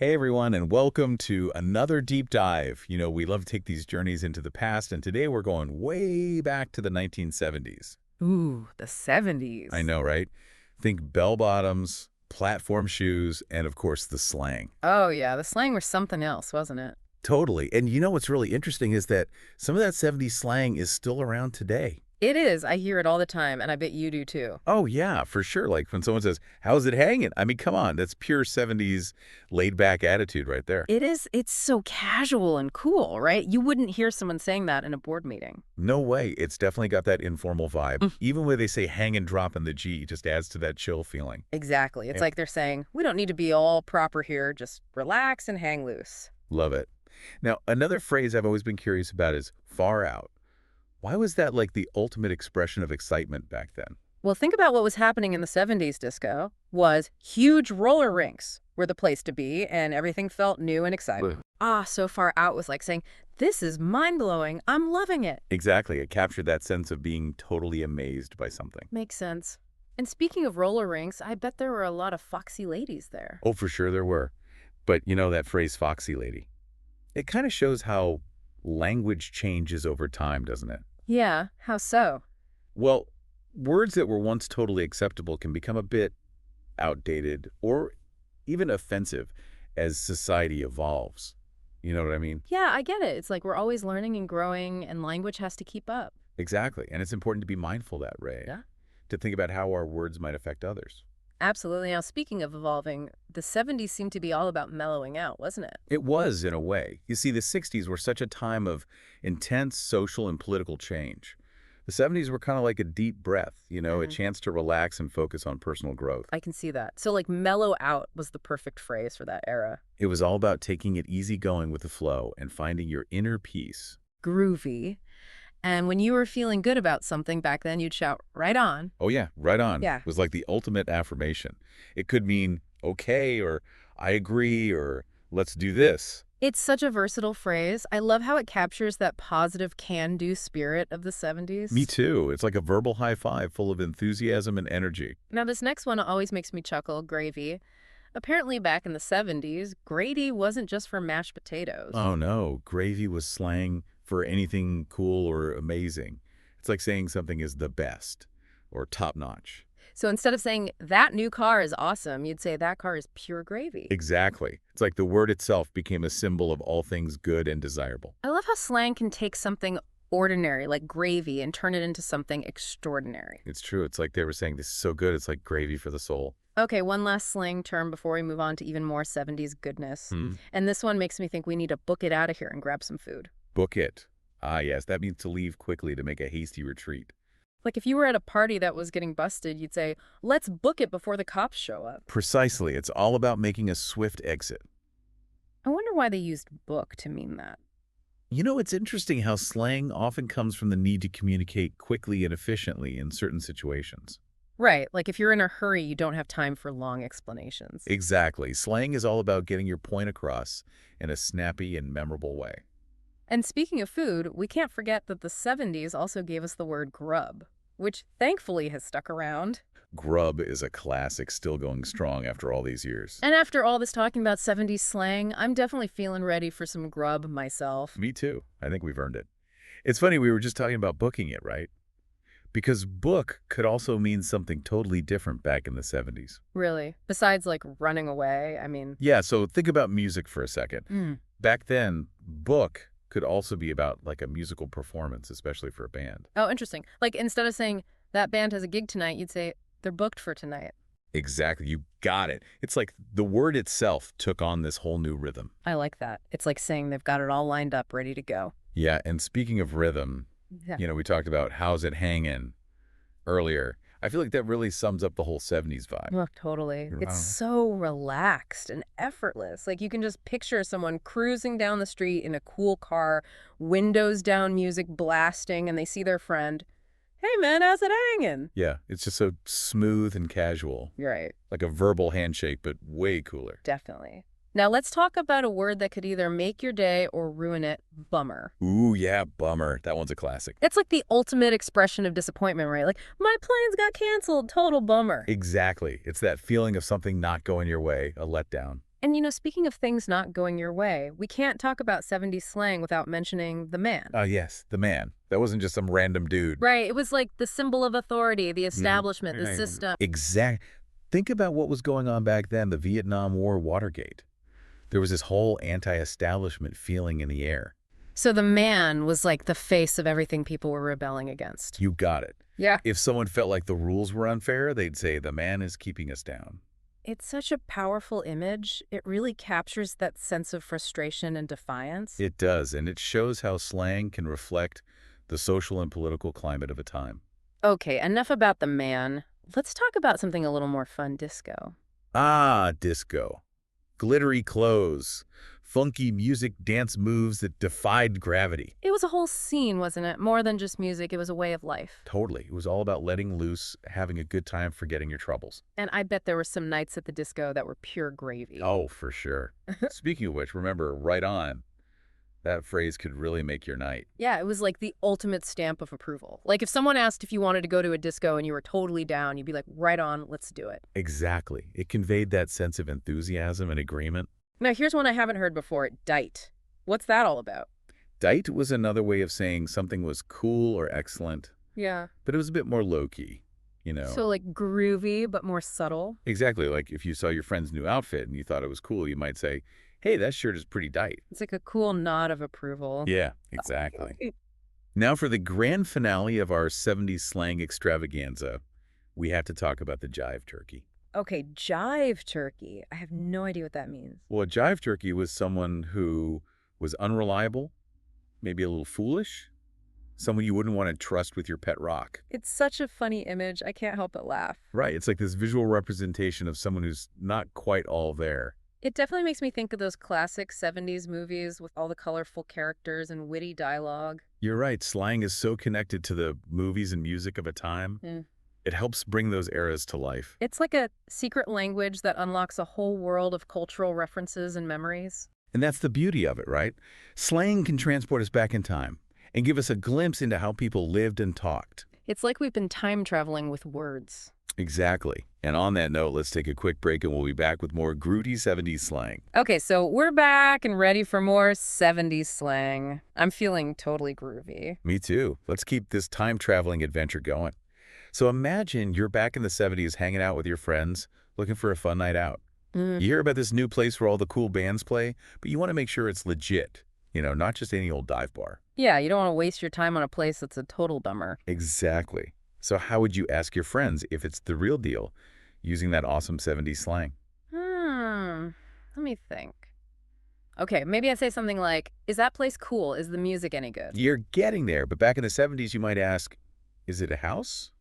Hey everyone, and welcome to another deep dive. We love to take these journeys into the past, and today we're going way back to the 1970s. Ooh, the I 70s. know, right? Think bell-bottoms, platform shoes, and of course the slang. Oh, yeah, the slang was something else, wasn't it? Totally. And what's really interesting is that some of that 70s slang is still around today. It is. I hear it all the time, and I bet you do too. Oh, yeah, for sure. Like when someone says, "How's it hanging?" I mean, come on, that's pure 70s laid-back attitude right there. It is. It's so casual and cool, right? You wouldn't hear someone saying that in a board meeting. No way. It's definitely got that informal vibe. Mm. Even when they say hang and drop in the G, it just adds to that chill feeling. Exactly. It's Yeah. like they're saying, we don't need to be all proper here. Just relax and hang loose. Love it. Now, another phrase I've always been curious about is far out. Why was that like the ultimate expression of excitement back then? Well, think about what was happening in the 70s disco was huge roller rinks were the place to be, and everything felt new and exciting. Bleh. So far out was like saying, this is mind-blowing. I'm loving it. Exactly. It captured that sense of being totally amazed by something. Makes sense. And speaking of roller rinks, I bet there were a lot of foxy ladies there. Oh, for sure there were. But that phrase foxy lady, it kind of shows how language changes over time, doesn't it? Yeah, how so? Well, words that were once totally acceptable can become a bit outdated or even offensive as society evolves. You know what I mean? Yeah, I get it. It's like we're always learning and growing, and language has to keep up. Exactly. And it's important to be mindful that way, Yeah. to think about how our words might affect others. Absolutely. Now, speaking of evolving, the 70s seemed to be all about mellowing out, wasn't it? It was, in a way. You see, the 60s were such a time of intense social and political change. The 70s were kind of like a deep breath, a Mhm. chance to relax and focus on personal growth. I can see that. So, like, mellow out was the perfect phrase for that era. It was all about taking it easy going with the flow and finding your inner peace. Groovy. And when you were feeling good about something back then, you'd shout, right on. Oh, yeah, right on. Yeah. It was like the ultimate affirmation. It could mean, okay, or I agree, or let's do this. It's such a versatile phrase. I love how it captures that positive can-do spirit of the 70s. Me too. It's like a verbal high five full of enthusiasm and energy. Now, this next one always makes me chuckle, gravy. Apparently, back in the 70s, gravy wasn't just for mashed potatoes. Oh, no. Gravy was slang for anything cool or amazing. It's like saying something is the best or top notch. So instead of saying, that new car is awesome, you'd say, that car is pure gravy. Exactly. It's like the word itself became a symbol of all things good and desirable. I love how slang can take something ordinary, like gravy, and turn it into something extraordinary. It's true. It's like they were saying, this is so good. It's like gravy for the soul. Okay, one last slang term before we move on to even more 70s goodness. Hmm. And this one makes me think we need to book it out of here and grab some food. Book it. Ah, yes. That means to leave quickly to make a hasty retreat. Like if you were at a party that was getting busted, you'd say, let's book it before the cops show up. Precisely. It's all about making a swift exit. I wonder why they used book to mean that. It's interesting how slang often comes from the need to communicate quickly and efficiently in certain situations. Right, like if you're in a hurry, you don't have time for long explanations. Exactly. Slang is all about getting your point across in a snappy and memorable way. And speaking of food, we can't forget that the 70s also gave us the word grub, which thankfully has stuck around. Grub is a classic, still going strong after all these years. And after all this talking about 70s slang, I'm definitely feeling ready for some grub myself. Me too. I think we've earned it. It's funny, we were just talking about booking it, right? Because book could also mean something totally different back in the 70s. Really. Besides, like, running away, Yeah, so think about music for a second. Mm. Back then, book could also be about like a musical performance, especially for a band. Oh, interesting. Like, instead of saying, that band has a gig tonight, you'd say, they're booked for tonight. Exactly. You got it. It's like the word itself took on this whole new rhythm. I like that. It's like saying they've got it all lined up, ready to go. Yeah, and speaking of rhythm, Yeah. we talked about how's it hanging earlier. I feel like that really sums up the whole 70s vibe. Oh, totally. Wow. It's so relaxed and effortless. Like you can just picture someone cruising down the street in a cool car, windows down, music blasting, and they see their friend. Hey, man, how's it hanging? Yeah, it's just so smooth and casual, You're right. like a verbal handshake, but way cooler. Definitely. Now let's talk about a word that could either make your day or ruin it, bummer. Ooh, yeah, bummer. That one's a classic. It's like the ultimate expression of disappointment, right? Like, my plans got canceled, total bummer. Exactly. It's that feeling of something not going your way, a letdown. And speaking of things not going your way, we can't talk about 70s slang without mentioning the man. Yes, the man. That wasn't just some random dude. Right, it was like the symbol of authority, the Mhm. establishment, the system. Exact. Think about what was going on back then, the Vietnam War, Watergate. There was this whole anti-establishment feeling in the air. So the man was like the face of everything people were rebelling against. You got it. Yeah. If someone felt like the rules were unfair, they'd say the man is keeping us down. It's such a powerful image. It really captures that sense of frustration and defiance. It does, and it shows how slang can reflect the social and political climate of a time. Okay, enough about the man. Let's talk about something a little more fun, disco. Ah, disco. Glittery clothes, funky music dance moves that defied gravity. It was a whole scene, wasn't it? More than just music, it was a way of life. Totally. It was all about letting loose, having a good time, forgetting your troubles. And I bet there were some nights at the disco that were pure gravy. Oh, for sure. Speaking of which, remember, right on, that phrase could really make your night. Yeah, it was like the ultimate stamp of approval. Like if someone asked if you wanted to go to a disco and you were totally down, you'd be like, right on, let's do it. Exactly. It conveyed that sense of enthusiasm and agreement. Now here's one I haven't heard before, dite. What's that all about? Dite was another way of saying something was cool or excellent, Yeah. but it was a bit more low-key, So like groovy, but more subtle. Exactly, like if you saw your friend's new outfit and you thought it was cool, you might say, hey, that shirt is pretty tight. It's like a cool nod of approval. Yeah, exactly. Now for the grand finale of our 70s slang extravaganza, we have to talk about the jive turkey. Okay, jive turkey. I have no idea what that means. Well, a jive turkey was someone who was unreliable, maybe a little foolish, someone you wouldn't want to trust with your pet rock. It's such a funny image. I can't help but laugh. Right, it's like this visual representation of someone who's not quite all there. It definitely makes me think of those classic 70s movies with all the colorful characters and witty dialogue. You're right, slang is so connected to the movies and music of a time. Mm. It helps bring those eras to life. It's like a secret language that unlocks a whole world of cultural references and memories. And that's the beauty of it, right? Slang can transport us back in time and give us a glimpse into how people lived and talked. It's like we've been time traveling with words. Exactly. And on that note, let's take a quick break and we'll be back with more Groovy 70s slang. Okay, so we're back and ready for more 70s slang. I'm feeling totally groovy. Me too. Let's keep this time-traveling adventure going. So imagine you're back in the 70s hanging out with your friends, looking for a fun night out. Mm. You hear about this new place where all the cool bands play, but you want to make sure it's legit. Not just any old dive bar. Yeah, you don't want to waste your time on a place that's a total bummer. Exactly. So how would you ask your friends if it's the real deal using that awesome 70s slang? Let me think. Okay, maybe I say something like, is that place cool? Is the music any good? You're getting there, but back in the 70s, you might ask, is it a house?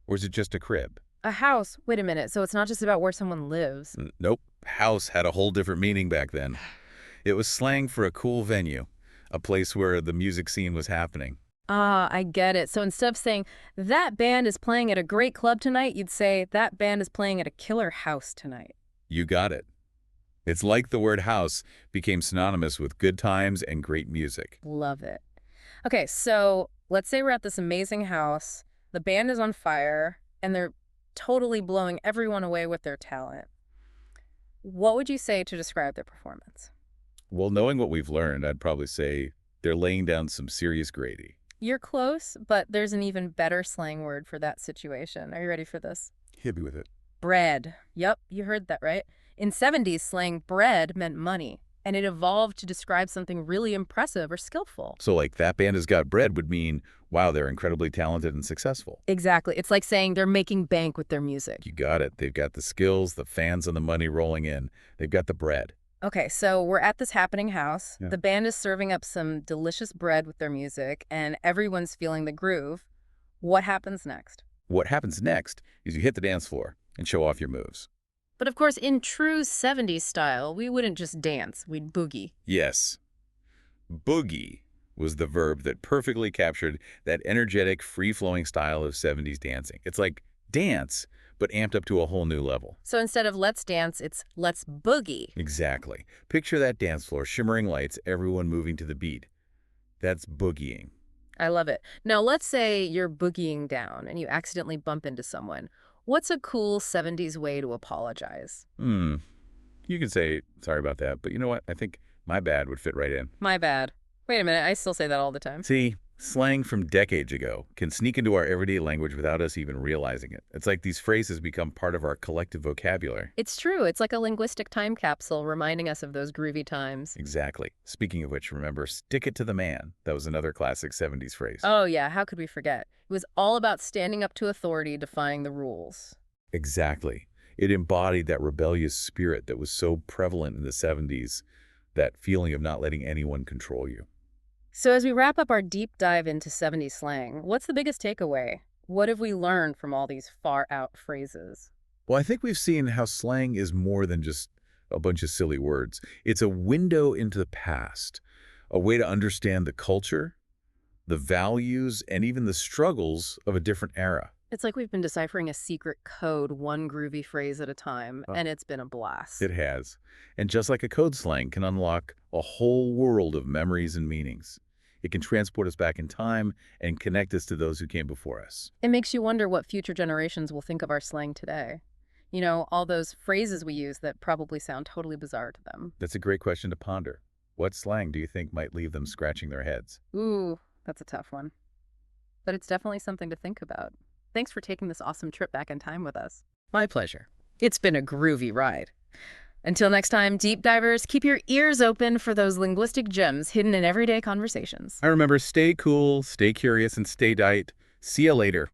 Or is it just a crib? A house? Wait a minute, so it's not just about where someone lives. Nope. House had a whole different meaning back then. It was slang for a cool venue, a place where the music scene was happening. Ah, I get it. So instead of saying, that band is playing at a great club tonight, you'd say, that band is playing at a killer house tonight. You got it. It's like the word house became synonymous with good times and great music. Love it. Okay, so let's say we're at this amazing house, the band is on fire, and they're totally blowing everyone away with their talent. What would you say to describe their performance? Well, knowing what we've learned, I'd probably say they're laying down some serious Grady. You're close, but there's an even better slang word for that situation. Are you ready for this? Hit me with it. Bread. Yep, you heard that right. In 70s slang, bread meant money, and it evolved to describe something really impressive or skillful. So like that band has got bread would mean, wow, they're incredibly talented and successful. Exactly. It's like saying they're making bank with their music. You got it. They've got the skills, the fans, and the money rolling in. They've got the bread. Okay, so we're at this happening house. Yeah. The band is serving up some delicious bread with their music, and everyone's feeling the groove. What happens next? What happens next is you hit the dance floor and show off your moves. But of course, in true 70s style, we wouldn't just dance, we'd boogie. Yes. Boogie was the verb that perfectly captured that energetic, free-flowing style of 70s dancing. It's like dance, but amped up to a whole new level. So instead of let's dance, it's let's boogie. Exactly. Picture that dance floor, shimmering lights, everyone moving to the beat. That's boogieing. I love it. Now, let's say you're boogieing down and you accidentally bump into someone. What's a cool 70s way to apologize? You can say, sorry about that, but you know what? I think my bad would fit right in. My bad. Wait a minute, I still say that all the time. See, slang from decades ago can sneak into our everyday language without us even realizing it. It's like these phrases become part of our collective vocabulary. It's true. It's like a linguistic time capsule reminding us of those groovy times. Exactly. Speaking of which, remember, stick it to the man. That was another classic 70s phrase. Oh, yeah, how could we forget? It was all about standing up to authority, defying the rules. Exactly. It embodied that rebellious spirit that was so prevalent in the 70s, that feeling of not letting anyone control you. So as we wrap up our deep dive into 70s slang, what's the biggest takeaway? What have we learned from all these far-out phrases? Well, I think we've seen how slang is more than just a bunch of silly words. It's a window into the past, a way to understand the culture, the values, and even the struggles of a different era. It's like we've been deciphering a secret code, one groovy phrase at a time, Uh, and it's been a blast. It has. And just like a code slang can unlock a whole world of memories and meanings, it can transport us back in time and connect us to those who came before us. It makes you wonder what future generations will think of our slang today. You know, all those phrases we use that probably sound totally bizarre to them. That's a great question to ponder. What slang do you think might leave them scratching their heads? Ooh, that's a tough one. But it's definitely something to think about. Thanks for taking this awesome trip back in time with us. My pleasure. It's been a groovy ride. Until next time, deep divers, keep your ears open for those linguistic gems hidden in everyday conversations. I remember, stay cool, stay curious, and stay diet. See you later.